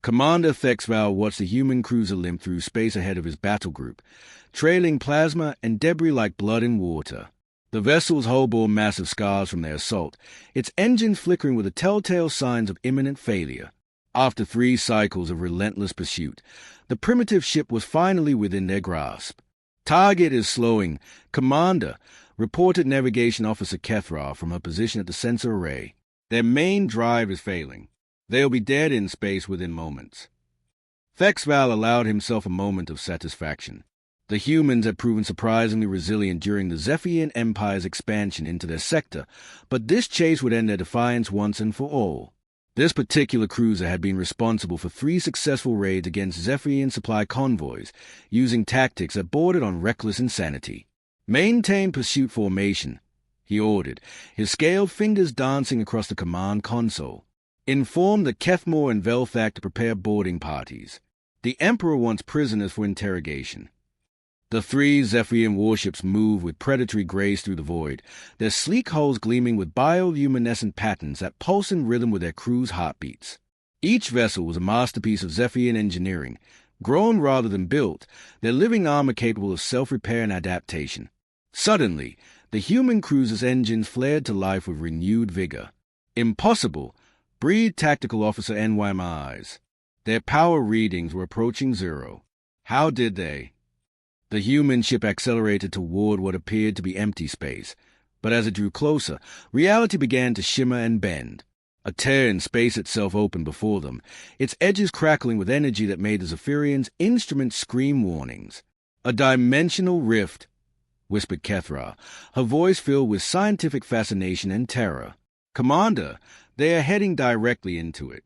Commander Thexval watched the human cruiser limp through space ahead of his battle group, trailing plasma and debris like blood in water. The vessel's hull bore massive scars from their assault, its engine flickering with the telltale signs of imminent failure. After 3 cycles of relentless pursuit, the primitive ship was finally within their grasp. "Target is slowing. Commander," reported Navigation Officer Kethra from her position at the sensor array. "Their main drive is failing. They'll be dead in space within moments." Thexval allowed himself a moment of satisfaction. The humans had proven surprisingly resilient during the Zephyrian Empire's expansion into their sector, but this chase would end their defiance once and for all. This particular cruiser had been responsible for 3 successful raids against Zephyrian supply convoys, using tactics that bordered on reckless insanity. "Maintain pursuit formation," he ordered, his scaled fingers dancing across the command console. "Inform the Kethmore and Velthak to prepare boarding parties. The Emperor wants prisoners for interrogation." The 3 Zephyrian warships moved with predatory grace through the void, their sleek hulls gleaming with bioluminescent patterns that pulsed in rhythm with their crew's heartbeats. Each vessel was a masterpiece of Zephyrian engineering, grown rather than built, their living armor capable of self-repair and adaptation. Suddenly, the human cruiser's engines flared to life with renewed vigor. "Impossible," breathed Tactical Officer NYMIs. Their power readings were approaching 0. How did they? The human ship accelerated toward what appeared to be empty space, but as it drew closer, reality began to shimmer and bend. A tear in space itself opened before them, its edges crackling with energy that made the Zephyrians' instruments scream warnings. "A dimensional rift," whispered Kethra, her voice filled with scientific fascination and terror. "Commander, they are heading directly into it."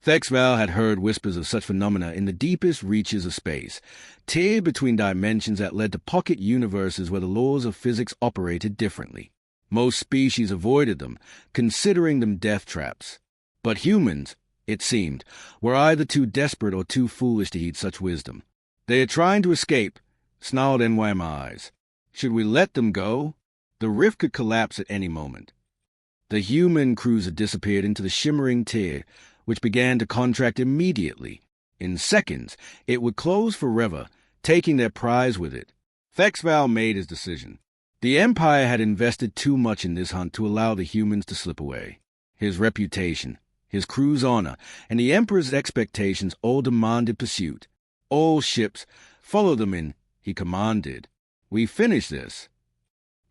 Thexval had heard whispers of such phenomena in the deepest reaches of space, tiered between dimensions that led to pocket universes where the laws of physics operated differently. Most species avoided them, considering them death traps. But humans, it seemed, were either too desperate or too foolish to heed such wisdom. "They are trying to escape," snarled NYMIs. "Should we let them go? The rift could collapse at any moment." The human cruiser disappeared into the shimmering tear, which began to contract immediately. In seconds, it would close forever, taking their prize with it. Thexval made his decision. The Empire had invested too much in this hunt to allow the humans to slip away. His reputation, his crew's honor, and the Emperor's expectations all demanded pursuit. "All ships, follow them in," he commanded. "We finish this."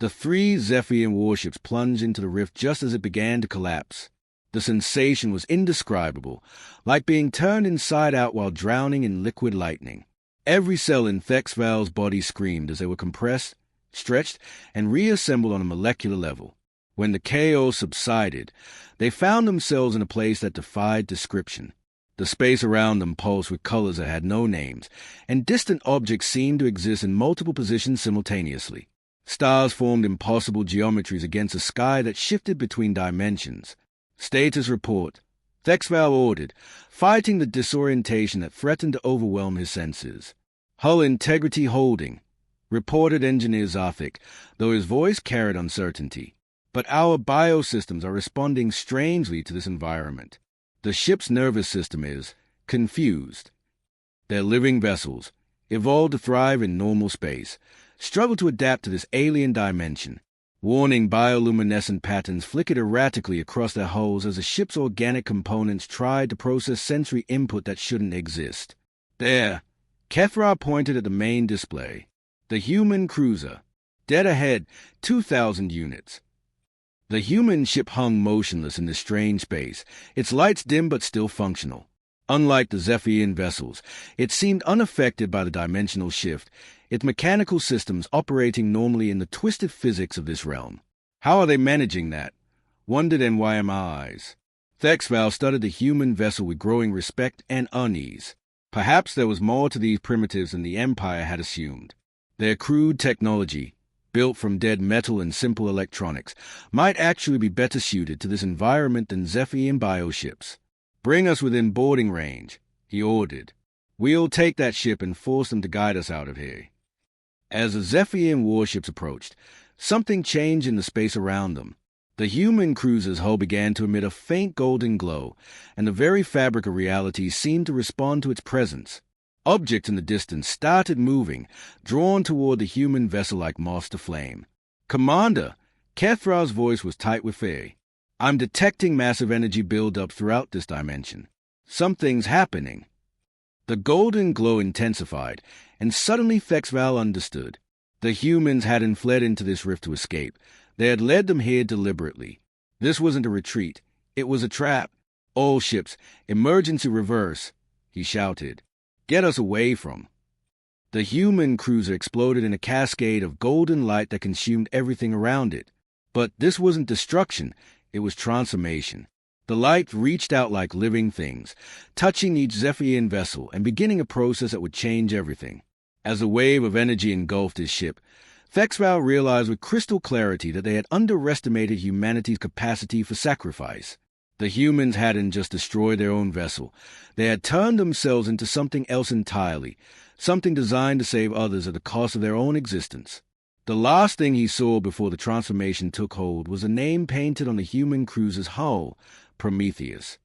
The 3 Zephyrian warships plunged into the rift just as it began to collapse. The sensation was indescribable, like being turned inside out while drowning in liquid lightning. Every cell in Thexval's body screamed as they were compressed, stretched, and reassembled on a molecular level. When the chaos subsided, they found themselves in a place that defied description. The space around them pulsed with colors that had no names, and distant objects seemed to exist in multiple positions simultaneously. Stars formed impossible geometries against a sky that shifted between dimensions. "Status report," Thexval ordered, fighting the disorientation that threatened to overwhelm his senses. "Hull integrity holding," reported Engineer Zarthik, though his voice carried uncertainty. "But our biosystems are responding strangely to this environment. The ship's nervous system is confused. They're living vessels, evolved to thrive in normal space, struggle to adapt to this alien dimension. Warning bioluminescent patterns flickered erratically across their hulls as the ship's organic components tried to process sensory input that shouldn't exist. There, Kethra pointed at the main display. The human cruiser. Dead ahead, 2,000 units. The human ship hung motionless in this strange space, its lights dim but still functional. Unlike the Zephyrian vessels, it seemed unaffected by the dimensional shift, its mechanical systems operating normally in the twisted physics of this realm. "How are they managing that?" wondered NYMIs. Thexval studied the human vessel with growing respect and unease. Perhaps there was more to these primitives than the Empire had assumed. Their crude technology, built from dead metal and simple electronics, might actually be better suited to this environment than Zephyrian bioships. "Bring us within boarding range," he ordered. "We'll take that ship and force them to guide us out of here." As the Zephyrian warships approached, something changed in the space around them. The human cruiser's hull began to emit a faint golden glow, and the very fabric of reality seemed to respond to its presence. Objects in the distance started moving, drawn toward the human vessel like moths to flame. "Commander!" Kethral's voice was tight with fear. "I'm detecting massive energy build-up throughout this dimension. Something's happening." The golden glow intensified, and suddenly Thexval understood. The humans hadn't fled into this rift to escape. They had led them here deliberately. This wasn't a retreat. It was a trap. "All ships, emergency reverse," he shouted. "Get us away from." The human cruiser exploded in a cascade of golden light that consumed everything around it. But this wasn't destruction. It was transformation. The light reached out like living things, touching each Zephyrian vessel and beginning a process that would change everything. As a wave of energy engulfed his ship, Thexval realized with crystal clarity that they had underestimated humanity's capacity for sacrifice. The humans hadn't just destroyed their own vessel. They had turned themselves into something else entirely, something designed to save others at the cost of their own existence. The last thing he saw before the transformation took hold was a name painted on the human cruiser's hull, Prometheus.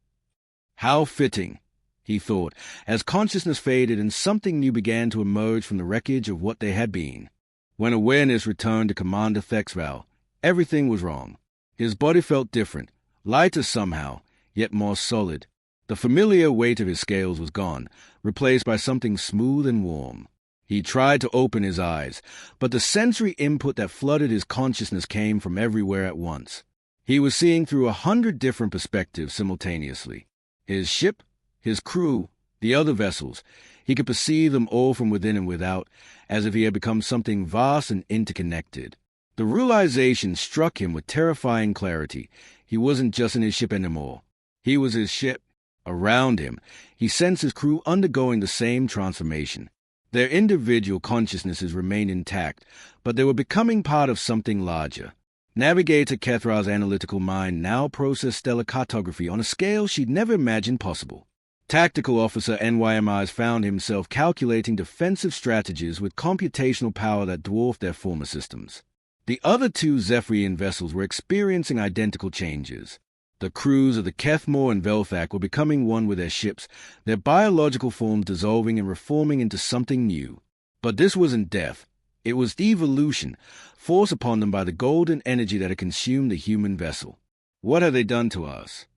How fitting, he thought, as consciousness faded and something new began to emerge from the wreckage of what they had been. When awareness returned to Commander Thexval, everything was wrong. His body felt different, lighter somehow, yet more solid. The familiar weight of his scales was gone, replaced by something smooth and warm. He tried to open his eyes, but the sensory input that flooded his consciousness came from everywhere at once. He was seeing through 100 different perspectives simultaneously. His ship, his crew, the other vessels. He could perceive them all from within and without, as if he had become something vast and interconnected. The realization struck him with terrifying clarity. He wasn't just in his ship anymore. He was his ship. Around him, he sensed his crew undergoing the same transformation. Their individual consciousnesses remained intact, but they were becoming part of something larger. Navigator Kethral's analytical mind now processed stellar cartography on a scale she'd never imagined possible. Tactical Officer NYMI's found himself calculating defensive strategies with computational power that dwarfed their former systems. The other two Zephyrian vessels were experiencing identical changes. The crews of the Kethmore and Velthak were becoming one with their ships, their biological forms dissolving and reforming into something new. But this wasn't death. It was evolution, forced upon them by the golden energy that had consumed the human vessel. "What have they done to us?"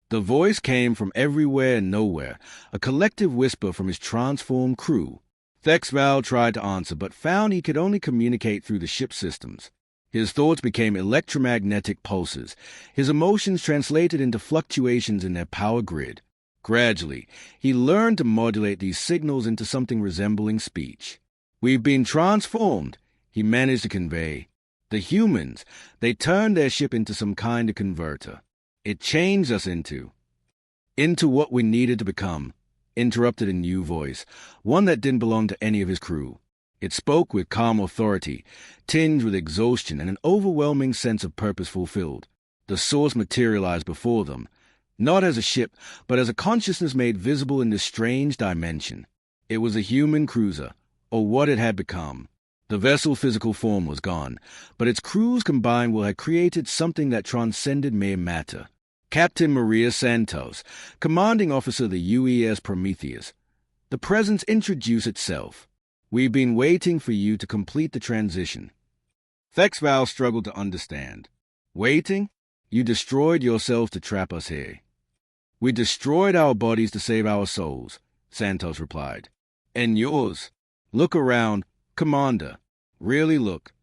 The voice came from everywhere and nowhere, a collective whisper from his transformed crew. Thexval tried to answer, but found he could only communicate through the ship's systems. His thoughts became electromagnetic pulses, his emotions translated into fluctuations in their power grid. Gradually, he learned to modulate these signals into something resembling speech. "We've been transformed," he managed to convey. "The humans, they turned their ship into some kind of converter. It changed us into what we needed to become," interrupted a new voice, one that didn't belong to any of his crew. It spoke with calm authority, tinged with exhaustion and an overwhelming sense of purpose fulfilled. The source materialized before them, not as a ship, but as a consciousness made visible in this strange dimension. It was a human cruiser, or what it had become. The vessel's physical form was gone, but its crews combined had created something that transcended mere matter. Captain Maria Santos, commanding officer of the UES Prometheus. The presence introduced itself. "We've been waiting for you to complete the transition." Thexval struggled to understand. "Waiting? You destroyed yourselves to trap us here." "We destroyed our bodies to save our souls," Santos replied. "And yours. Look around, Commander. Really look."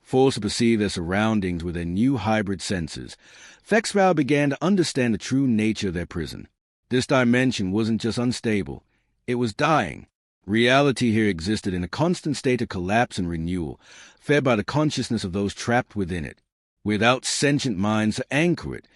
Forced to perceive their surroundings with their new hybrid senses, Thexval began to understand the true nature of their prison. This dimension wasn't just unstable, it was dying. Reality here existed in a constant state of collapse and renewal, fed by the consciousness of those trapped within it. Without sentient minds to anchor it,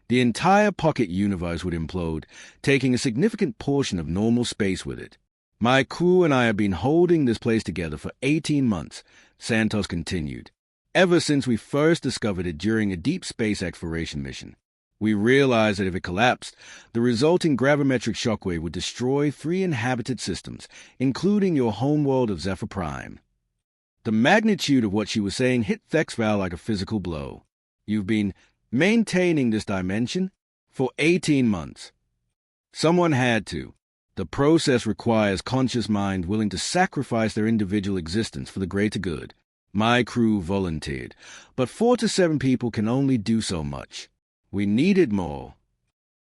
the entire pocket universe would implode, taking a significant portion of normal space with it. "My crew and I have been holding this place together for 18 months, Santos continued. "Ever since we first discovered it during a deep space exploration mission. We realized that if it collapsed, the resulting gravimetric shockwave would destroy 3 inhabited systems, including your homeworld of Zephyr Prime." The magnitude of what she was saying hit Thexval like a physical blow. You've been maintaining this dimension for 18 months. Someone had to. The process requires conscious mind willing to sacrifice their individual existence for the greater good. My crew volunteered, but 4 to 7 people can only do so much. We needed more.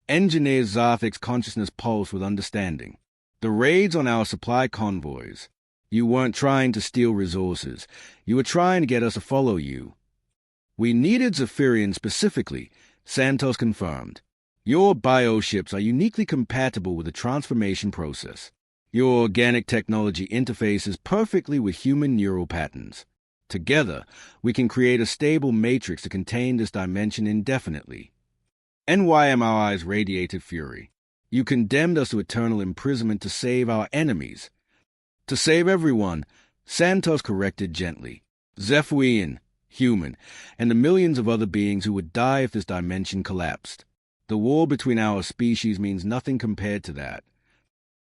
Engineer Zarthik's consciousness pulsed with understanding. The raids on our supply convoys. You weren't trying to steal resources. You were trying to get us to follow you. We needed Zephyrian specifically, Santos confirmed. Your bioships are uniquely compatible with the transformation process. Your organic technology interfaces perfectly with human neural patterns. Together, we can create a stable matrix to contain this dimension indefinitely. NYMRI's radiated fury. You condemned us to eternal imprisonment to save our enemies. To save everyone, Santos corrected gently. Zephyrian, human, and the millions of other beings who would die if this dimension collapsed. The war between our species means nothing compared to that.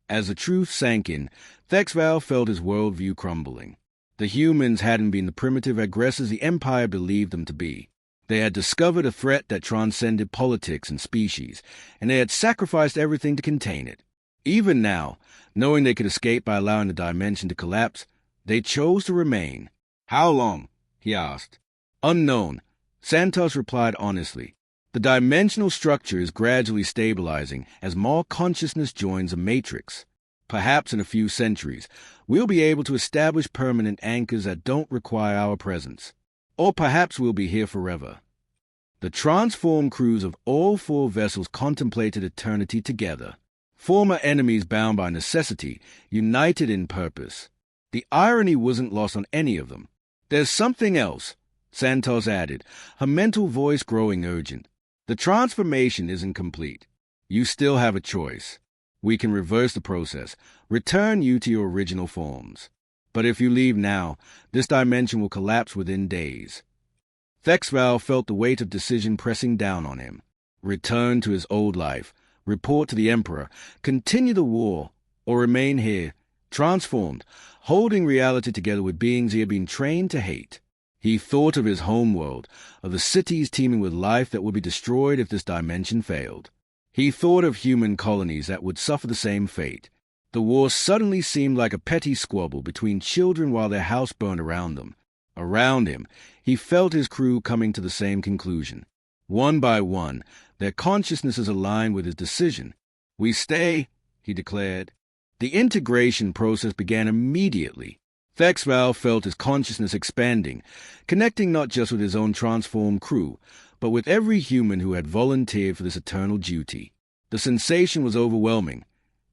As the truth sank in, Thexval felt his worldview crumbling. The humans hadn't been the primitive aggressors the Empire believed them to be. They had discovered a threat that transcended politics and species, and they had sacrificed everything to contain it. Even now, knowing they could escape by allowing the dimension to collapse, they chose to remain. How long? He asked. Unknown, Santos replied honestly. The dimensional structure is gradually stabilizing as more consciousness joins the matrix. Perhaps in a few centuries, we'll be able to establish permanent anchors that don't require our presence. Or perhaps we'll be here forever. The transformed crews of all 4 vessels contemplated eternity together. Former enemies bound by necessity, united in purpose. The irony wasn't lost on any of them. There's something else, Santos added, her mental voice growing urgent. The transformation isn't complete. You still have a choice. We can reverse the process, return you to your original forms. But if you leave now, this dimension will collapse within days. Thexval felt the weight of decision pressing down on him. Return to his old life, report to the Emperor, continue the war, or remain here, transformed, holding reality together with beings he had been trained to hate. He thought of his homeworld, of the cities teeming with life that would be destroyed if this dimension failed. He thought of human colonies that would suffer the same fate. The war suddenly seemed like a petty squabble between children while their house burned around them. Around him, he felt his crew coming to the same conclusion. One by one, their consciousnesses aligned with his decision. We stay, he declared. The integration process began immediately. Thexval felt his consciousness expanding, connecting not just with his own transformed crew, but with every human who had volunteered for this eternal duty. The sensation was overwhelming.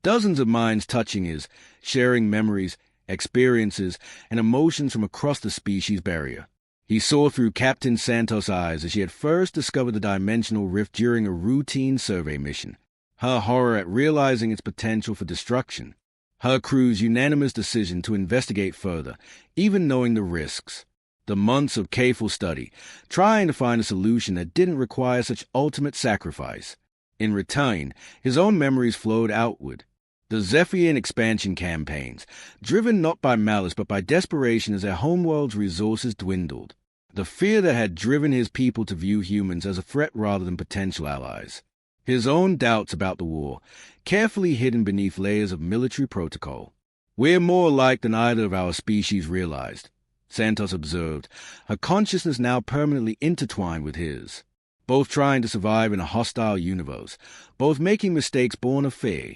Dozens of minds touching his, sharing memories, experiences, and emotions from across the species barrier. He saw through Captain Santos' eyes as she had first discovered the dimensional rift during a routine survey mission. Her horror at realizing its potential for destruction. Her crew's unanimous decision to investigate further, even knowing the risks. The months of careful study, trying to find a solution that didn't require such ultimate sacrifice. In return, his own memories flowed outward. The Zephyrian expansion campaigns, driven not by malice but by desperation as their homeworld's resources dwindled. The fear that had driven his people to view humans as a threat rather than potential allies. His own doubts about the war, carefully hidden beneath layers of military protocol. We're more alike than either of our species realized, Santos observed, her consciousness now permanently intertwined with his. Both trying to survive in a hostile universe, both making mistakes born of fear.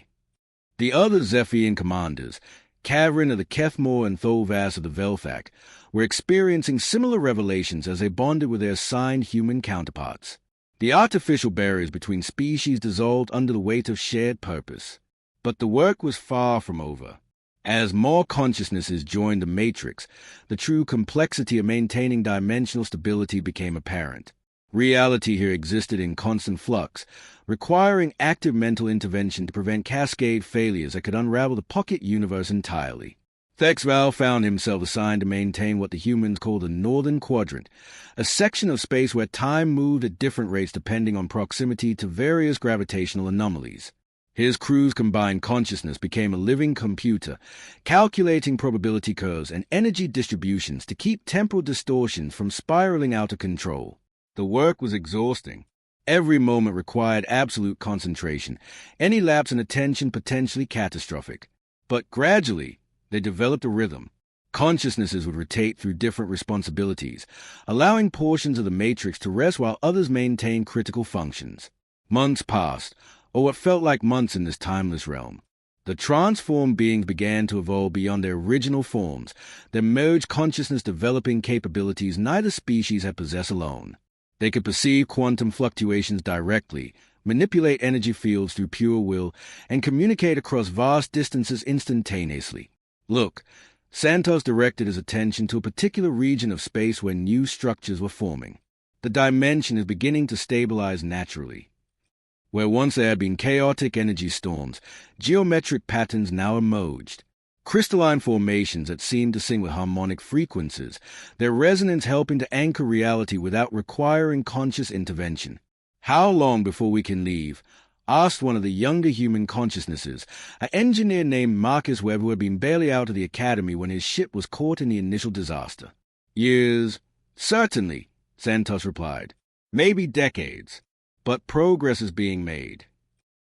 The other Zephyrian commanders, Kavrin of the Kethmore and Tholvas of the Velthak, were experiencing similar revelations as they bonded with their assigned human counterparts. The artificial barriers between species dissolved under the weight of shared purpose. But the work was far from over. As more consciousnesses joined the matrix, the true complexity of maintaining dimensional stability became apparent. Reality here existed in constant flux, requiring active mental intervention to prevent cascade failures that could unravel the pocket universe entirely. Thexval found himself assigned to maintain what the humans call the Northern Quadrant, a section of space where time moved at different rates depending on proximity to various gravitational anomalies. His crew's combined consciousness became a living computer, calculating probability curves and energy distributions to keep temporal distortions from spiraling out of control. The work was exhausting. Every moment required absolute concentration, any lapse in attention potentially catastrophic. But gradually, they developed a rhythm. Consciousnesses would rotate through different responsibilities, allowing portions of the matrix to rest while others maintained critical functions. Months passed, or what felt like months in this timeless realm. The transformed beings began to evolve beyond their original forms, their merged consciousness developing capabilities neither species had possessed alone. They could perceive quantum fluctuations directly, manipulate energy fields through pure will, and communicate across vast distances instantaneously. Look, Santos directed his attention to a particular region of space where new structures were forming. The dimension is beginning to stabilize naturally. Where once there had been chaotic energy storms, geometric patterns now emerged. Crystalline formations that seemed to sing with harmonic frequencies, their resonance helping to anchor reality without requiring conscious intervention. "How long before we can leave?" asked one of the younger human consciousnesses, an engineer named Marcus Webb who had been barely out of the academy when his ship was caught in the initial disaster. "Years." "Certainly," Santos replied. "Maybe decades. But progress is being made."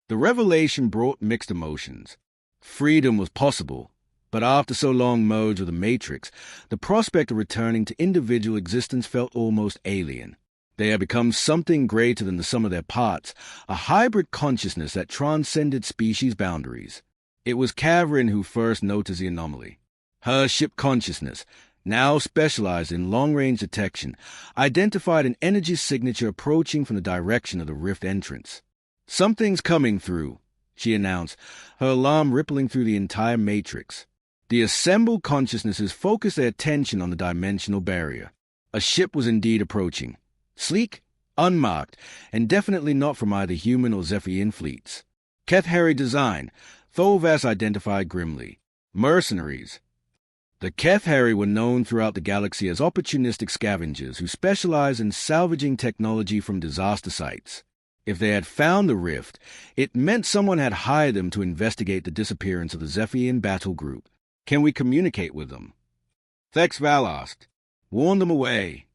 The revelation brought mixed emotions. Freedom was possible, but after so long merged with the Matrix, the prospect of returning to individual existence felt almost alien. They had become something greater than the sum of their parts, a hybrid consciousness that transcended species boundaries. It was Caverin who first noticed the anomaly. Her ship consciousness, now specialized in long-range detection, identified an energy signature approaching from the direction of the rift entrance. "Something's coming through," she announced, her alarm rippling through the entire matrix. The assembled consciousnesses focused their attention on the dimensional barrier. A ship was indeed approaching. Sleek, unmarked, and definitely not from either human or Zephyrian fleets. Ketheri design, Tholvas identified grimly. Mercenaries. The Ketheri were known throughout the galaxy as opportunistic scavengers who specialized in salvaging technology from disaster sites. If they had found the rift, it meant someone had hired them to investigate the disappearance of the Zephyrian battle group. "Can we communicate with them?" Thexval asked. "Warn them away."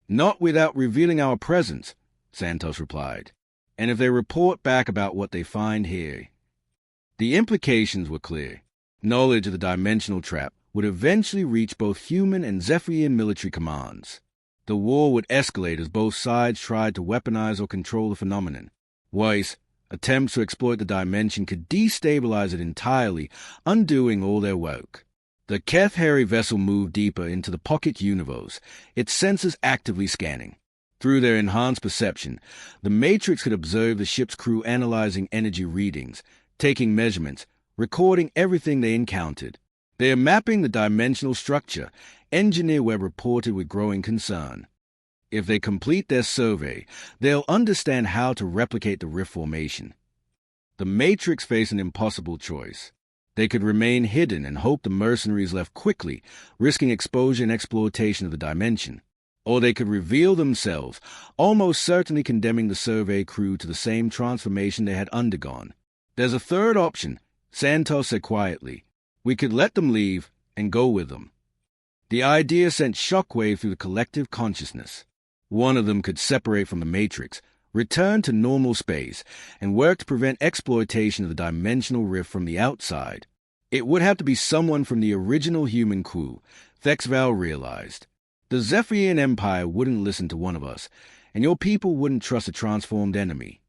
"Not without revealing our presence," Santos replied. "And if they report back about what they find here." The implications were clear. Knowledge of the dimensional trap would eventually reach both human and Zephyrian military commands. The war would escalate as both sides tried to weaponize or control the phenomenon. Worse, attempts to exploit the dimension could destabilize it entirely, undoing all their work. The Ketheri vessel moved deeper into the pocket universe, its sensors actively scanning. Through their enhanced perception, the Matrix could observe the ship's crew analyzing energy readings, taking measurements, recording everything they encountered. "They are mapping the dimensional structure," Engineer Webb reported with growing concern. "If they complete their survey, they'll understand how to replicate the rift formation." The Matrix faced an impossible choice. They could remain hidden and hope the mercenaries left quickly, risking exposure and exploitation of the dimension. Or they could reveal themselves, almost certainly condemning the survey crew to the same transformation they had undergone. "There's a third option," Santos said quietly. "We could let them leave and go with them." The idea sent shockwave through the collective consciousness. One of them could separate from the Matrix, return to normal space, and work to prevent exploitation of the dimensional rift from the outside. It would have to be someone from the original human crew, Thexval realized. The Zephyrian Empire wouldn't listen to one of us, and your people wouldn't trust a transformed enemy.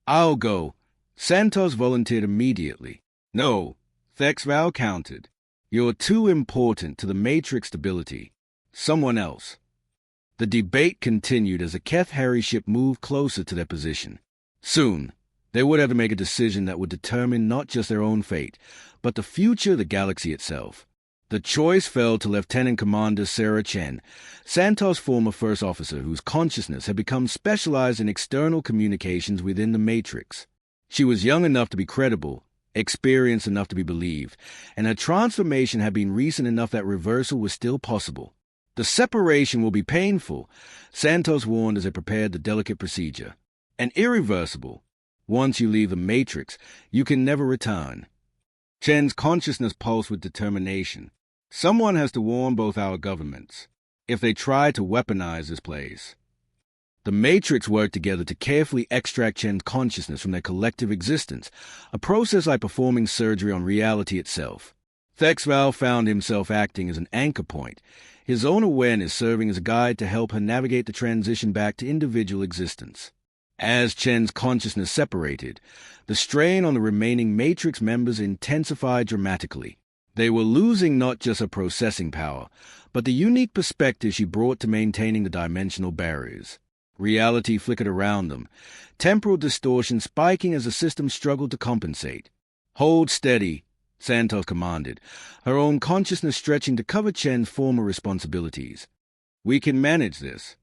"I'll go," Santos volunteered immediately. "No," Thexval countered. "You're too important to the Matrix stability. Someone else." The debate continued as the Ketheri ship moved closer to their position. Soon, they would have to make a decision that would determine not just their own fate, but the future of the galaxy itself. The choice fell to Lieutenant Commander Sarah Chen, Santos' former first officer whose consciousness had become specialized in external communications within the Matrix. She was young enough to be credible, experienced enough to be believed, and her transformation had been recent enough that reversal was still possible. "The separation will be painful," Santos warned as they prepared the delicate procedure. "And irreversible. Once you leave the Matrix, you can never return." Chen's consciousness pulsed with determination. "Someone has to warn both our governments. If they try to weaponize this place." The Matrix worked together to carefully extract Chen's consciousness from their collective existence, a process like performing surgery on reality itself. Thexval found himself acting as an anchor point, his own awareness serving as a guide to help her navigate the transition back to individual existence. As Chen's consciousness separated, the strain on the remaining Matrix members intensified dramatically. They were losing not just her processing power, but the unique perspective she brought to maintaining the dimensional barriers. Reality flickered around them, temporal distortion spiking as the system struggled to compensate. "Hold steady," Santos commanded, her own consciousness stretching to cover Chen's former responsibilities. "We can manage this."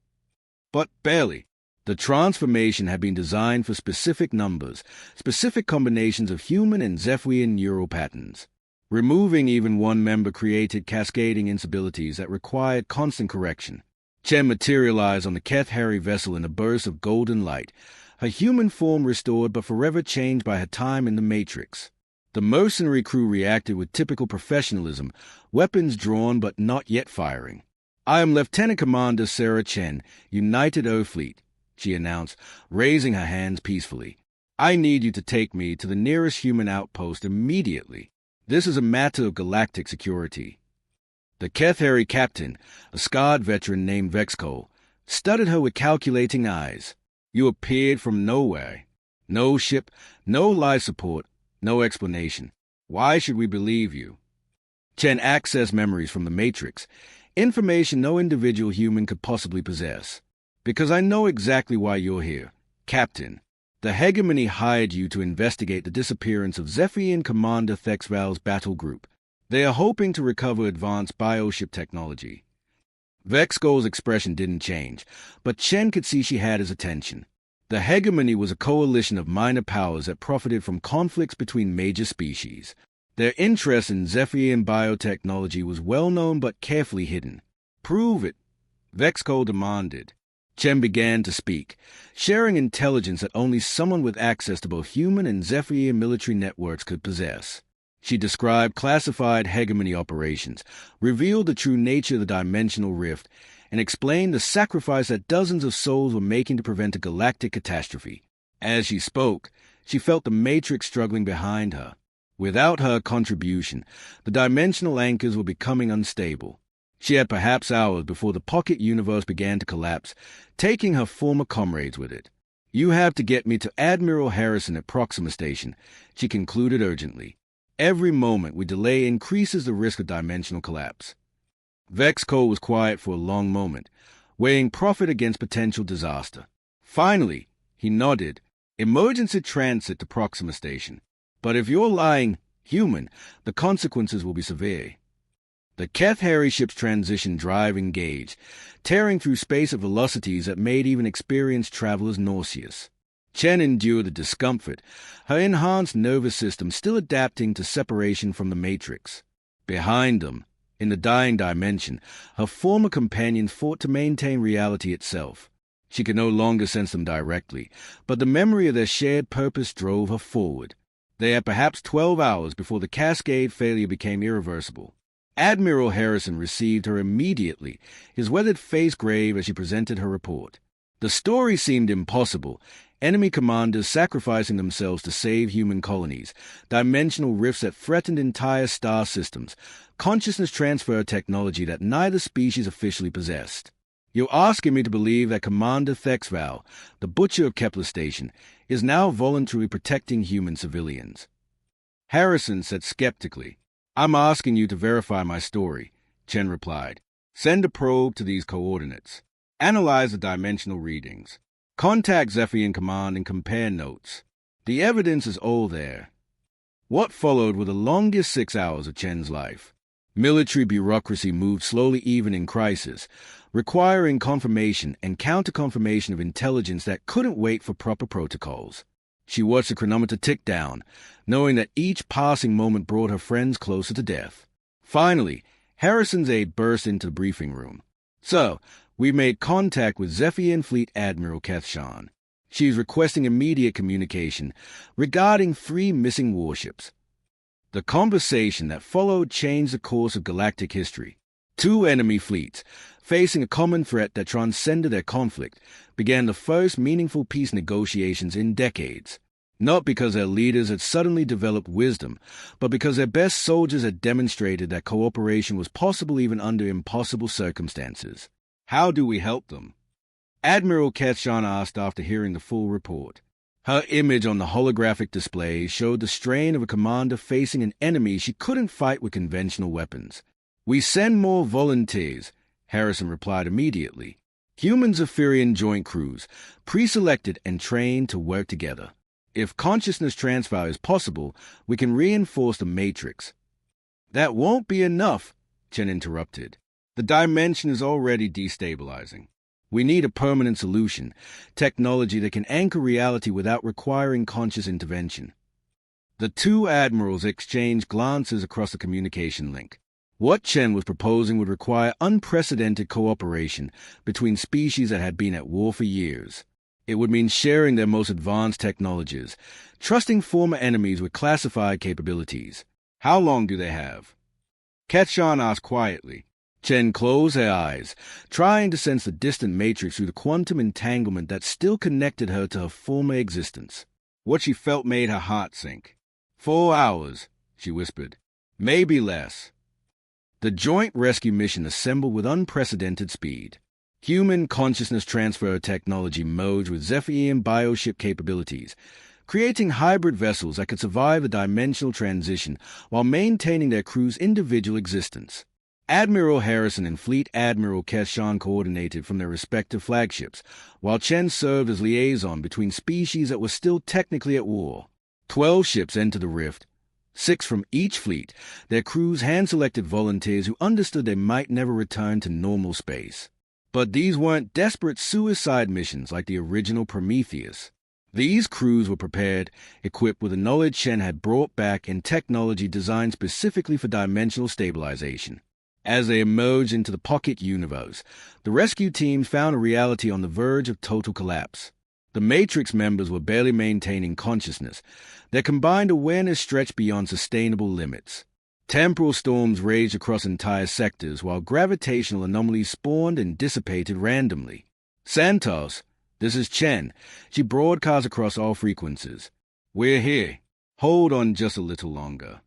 But barely. The transformation had been designed for specific numbers, specific combinations of human and Zephyrian neural patterns. Removing even one member created cascading instabilities that required constant correction. Chen materialized on the Keth-Harry vessel in a burst of golden light, her human form restored but forever changed by her time in the Matrix. The mercenary crew reacted with typical professionalism, weapons drawn but not yet firing. "I am Lieutenant Commander Sarah Chen, United Earthfleet," she announced, raising her hands peacefully. "I need you to take me to the nearest human outpost immediately. This is a matter of galactic security." The Keth-Harry captain, a scarred veteran named Vexcol, studied her with calculating eyes. "You appeared from nowhere. No ship, no life support, no explanation. Why should we believe you?" Chen accessed memories from the Matrix, information no individual human could possibly possess. "Because I know exactly why you're here, Captain. The Hegemony hired you to investigate the disappearance of Zephyrian Commander Thexval's battle group. They are hoping to recover advanced bioship technology." Vexcol's expression didn't change, but Chen could see she had his attention. The Hegemony was a coalition of minor powers that profited from conflicts between major species. Their interest in Zephyrian biotechnology was well known but carefully hidden. "Prove it," Vexcol demanded. Chen began to speak, sharing intelligence that only someone with access to both human and Zephyrian military networks could possess. She described classified Hegemony operations, revealed the true nature of the dimensional rift, and explained the sacrifice that dozens of souls were making to prevent a galactic catastrophe. As she spoke, she felt the Matrix struggling behind her. Without her contribution, the dimensional anchors were becoming unstable. She had perhaps hours before the pocket universe began to collapse, taking her former comrades with it. "You have to get me to Admiral Harrison at Proxima Station," she concluded urgently. "Every moment we delay increases the risk of dimensional collapse." Vexcol was quiet for a long moment, weighing profit against potential disaster. Finally, he nodded. "Emergency transit to Proxima Station. But if you're lying human, the consequences will be severe." The Keth-Harry ship's transition drive engaged, tearing through space at velocities that made even experienced travelers nauseous. Chen endured the discomfort, her enhanced nervous system still adapting to separation from the Matrix. Behind them, in the dying dimension, her former companions fought to maintain reality itself. She could no longer sense them directly, but the memory of their shared purpose drove her forward. They had perhaps 12 hours before the cascade failure became irreversible. Admiral Harrison received her immediately, his weathered face grave as she presented her report. The story seemed impossible, enemy commanders sacrificing themselves to save human colonies, dimensional rifts that threatened entire star systems, consciousness transfer technology that neither species officially possessed. "You're asking me to believe that Commander Thexval, the butcher of Kepler Station, is now voluntarily protecting human civilians?" Harrison said skeptically. "I'm asking you to verify my story," Chen replied. "Send a probe to these coordinates. Analyze the dimensional readings. Contact Zephyrian Command and compare notes. The evidence is all there." What followed were the longest 6 hours of Chen's life. Military bureaucracy moved slowly even in crisis, requiring confirmation and counter-confirmation of intelligence that couldn't wait for proper protocols. She watched the chronometer tick down, knowing that each passing moment brought her friends closer to death. Finally, Harrison's aide burst into the briefing room. "So, we made contact with Zephyrian Fleet Admiral Kethshan. She's requesting immediate communication regarding 3 missing warships." The conversation that followed changed the course of galactic history. 2 enemy fleets, facing a common threat that transcended their conflict, began the first meaningful peace negotiations in decades. Not because their leaders had suddenly developed wisdom, but because their best soldiers had demonstrated that cooperation was possible even under impossible circumstances. How do we help them? Admiral Ketchon asked after hearing the full report. Her image on the holographic display showed the strain of a commander facing an enemy she couldn't fight with conventional weapons. "We send more volunteers," Harrison replied immediately. "Human Zephyrian joint crews, pre-selected and trained to work together. If consciousness transfer is possible, we can reinforce the matrix." "That won't be enough," Chen interrupted. "The dimension is already destabilizing. We need a permanent solution, technology that can anchor reality without requiring conscious intervention." The two admirals exchanged glances across the communication link. What Chen was proposing would require unprecedented cooperation between species that had been at war for years. It would mean sharing their most advanced technologies, trusting former enemies with classified capabilities. "How long do they have?" Ketchon asked quietly. Chen closed her eyes, trying to sense the distant matrix through the quantum entanglement that still connected her to her former existence. What she felt made her heart sink. 4 hours, she whispered. "Maybe less." The joint rescue mission assembled with unprecedented speed. Human consciousness transfer technology merged with Zephyrian bioship capabilities, creating hybrid vessels that could survive the dimensional transition while maintaining their crew's individual existence. Admiral Harrison and Fleet Admiral Ketchon coordinated from their respective flagships, while Chen served as liaison between species that were still technically at war. 12 ships entered the rift, 6 from each fleet, their crews hand-selected volunteers who understood they might never return to normal space. But these weren't desperate suicide missions like the original Prometheus. These crews were prepared, equipped with the knowledge Chen had brought back and technology designed specifically for dimensional stabilization. As they emerged into the pocket universe, the rescue teams found a reality on the verge of total collapse. The Matrix members were barely maintaining consciousness. Their combined awareness stretched beyond sustainable limits. Temporal storms raged across entire sectors, while gravitational anomalies spawned and dissipated randomly. "Santos, this is Chen." She broadcast across all frequencies. "We're here. Hold on just a little longer."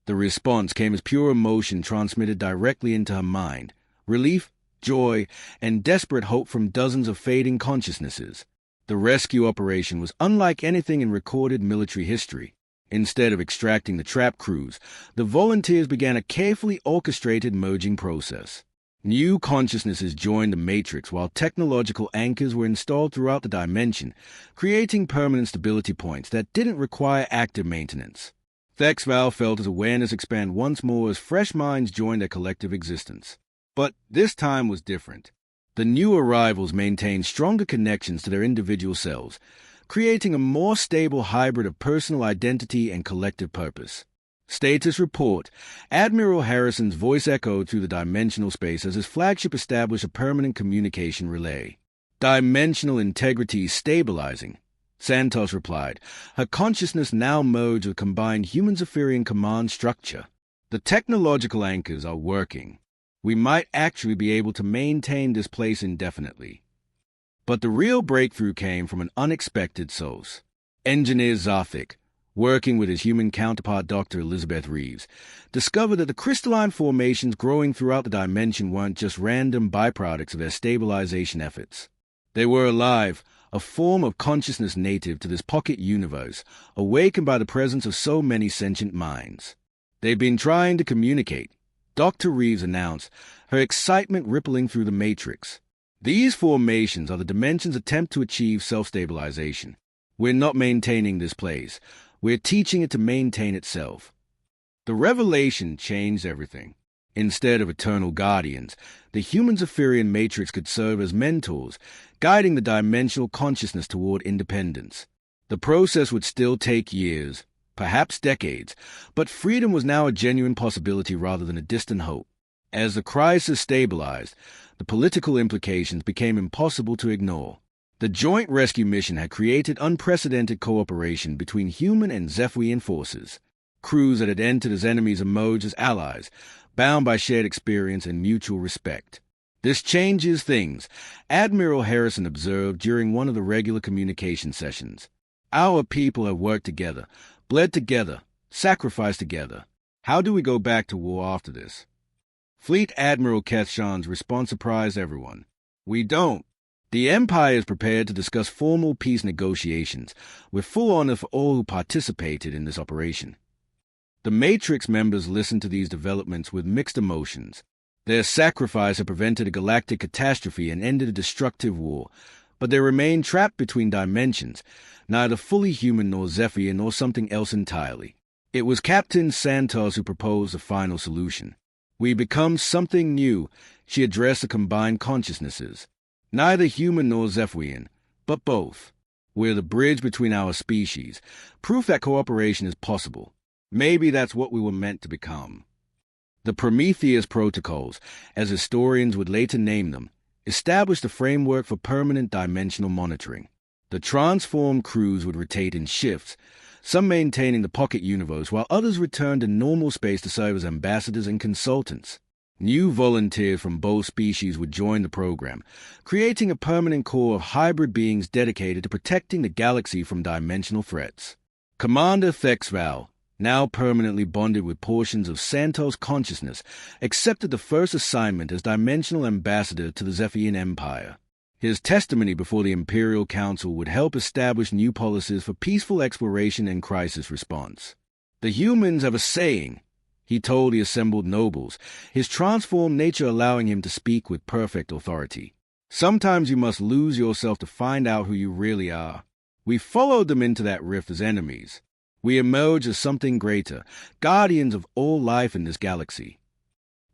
The response came as pure emotion transmitted directly into her mind. Relief, joy, and desperate hope from dozens of fading consciousnesses. The rescue operation was unlike anything in recorded military history. Instead of extracting the trap crews, the volunteers began a carefully orchestrated merging process. New consciousnesses joined the Matrix while technological anchors were installed throughout the dimension, creating permanent stability points that didn't require active maintenance. Thexval felt his awareness expand once more as fresh minds joined their collective existence. But this time was different. The new arrivals maintained stronger connections to their individual selves, creating a more stable hybrid of personal identity and collective purpose. Status report. Admiral Harrison's voice echoed through the dimensional space as his flagship established a permanent communication relay. "Dimensional integrity stabilizing," Santos replied. Her consciousness now merged with combined human-Zephyrian command structure. "The technological anchors are working. We might actually be able to maintain this place indefinitely." But the real breakthrough came from an unexpected source. Engineer Zarthik, working with his human counterpart Dr. Elizabeth Reeves, discovered that the crystalline formations growing throughout the dimension weren't just random byproducts of their stabilization efforts. They were alive, a form of consciousness native to this pocket universe, awakened by the presence of so many sentient minds. "They've been trying to communicate," Dr. Reeves announced, her excitement rippling through the Matrix. "These formations are the dimension's attempt to achieve self-stabilization. We're not maintaining this place. We're teaching it to maintain itself." The revelation changed everything. Instead of eternal guardians, the human Zephyrian Matrix could serve as mentors, guiding the dimensional consciousness toward independence. The process would still take years, perhaps decades, but freedom was now a genuine possibility rather than a distant hope. As the crisis stabilized, the political implications became impossible to ignore. The joint rescue mission had created unprecedented cooperation between human and Zephyrian forces. Crews that had entered as enemies emerged as allies, bound by shared experience and mutual respect. This changes things, Admiral Harrison observed during one of the regular communication sessions. Our people have worked together, bled together, sacrificed together. How do we go back to war after this? Fleet Admiral Kethshan's response surprised everyone. We don't. The Empire is prepared to discuss formal peace negotiations, with full honor for all who participated in this operation. The Matrix members listened to these developments with mixed emotions. Their sacrifice had prevented a galactic catastrophe and ended a destructive war, but they remained trapped between dimensions, neither fully human nor Zephyr nor something else entirely. It was Captain Santos who proposed the final solution. We become something new, she addressed the combined consciousnesses. Neither human nor Zephyrian, but both. We're the bridge between our species, proof that cooperation is possible. Maybe that's what we were meant to become. The Prometheus Protocols, as historians would later name them, established a framework for permanent dimensional monitoring. The transformed crews would rotate in shifts, some maintaining the pocket universe while others returned to normal space to serve as ambassadors and consultants. New volunteers from both species would join the program, creating a permanent core of hybrid beings dedicated to protecting the galaxy from dimensional threats. Commander Thexval, now permanently bonded with portions of Santos' consciousness, accepted the first assignment as dimensional ambassador to the Zephyrian Empire. His testimony before the Imperial Council would help establish new policies for peaceful exploration and crisis response. The humans have a saying, he told the assembled nobles, his transformed nature allowing him to speak with perfect authority. Sometimes you must lose yourself to find out who you really are. We followed them into that rift as enemies. We emerge as something greater, guardians of all life in this galaxy.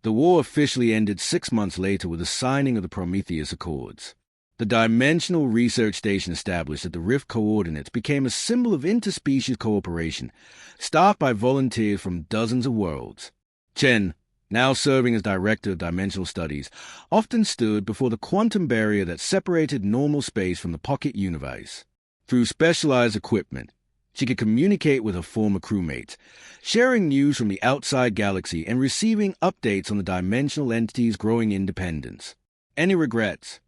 The war officially ended 6 months later with the signing of the Prometheus Accords. The Dimensional Research Station established at the Rift coordinates became a symbol of interspecies cooperation, staffed by volunteers from dozens of worlds. Chen, now serving as Director of Dimensional Studies, often stood before the quantum barrier that separated normal space from the pocket universe. Through specialized equipment, she could communicate with her former crewmates, sharing news from the outside galaxy and receiving updates on the dimensional entity's growing independence. Any regrets?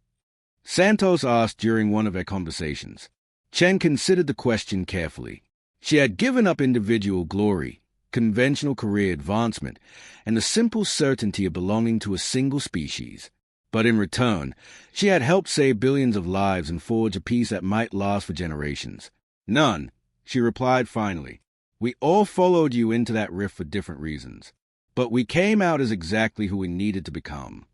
Santos asked during one of their conversations. Chen considered the question carefully. She had given up individual glory, conventional career advancement, and the simple certainty of belonging to a single species. But in return, she had helped save billions of lives and forge a peace that might last for generations. None, she replied finally. We all followed you into that rift for different reasons, but we came out as exactly who we needed to become.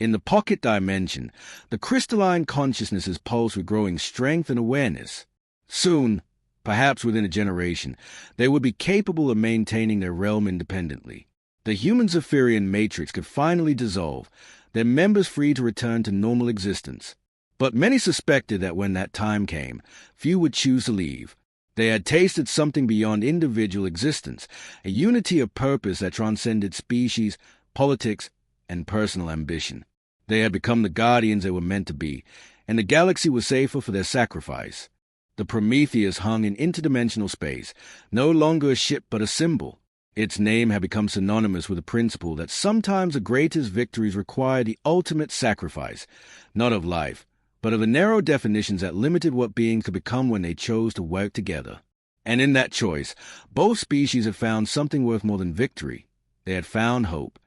In the pocket dimension, the crystalline consciousnesses pulse with growing strength and awareness. Soon, perhaps within a generation, they would be capable of maintaining their realm independently. The human Zephyrian matrix could finally dissolve, their members free to return to normal existence. But many suspected that when that time came, few would choose to leave. They had tasted something beyond individual existence, a unity of purpose that transcended species, politics, and personal ambition. They had become the guardians they were meant to be, and the galaxy was safer for their sacrifice. The Prometheus hung in interdimensional space, no longer a ship but a symbol. Its name had become synonymous with the principle that sometimes the greatest victories require the ultimate sacrifice, not of life, but of the narrow definitions that limited what beings could become when they chose to work together. And in that choice, both species had found something worth more than victory. They had found hope.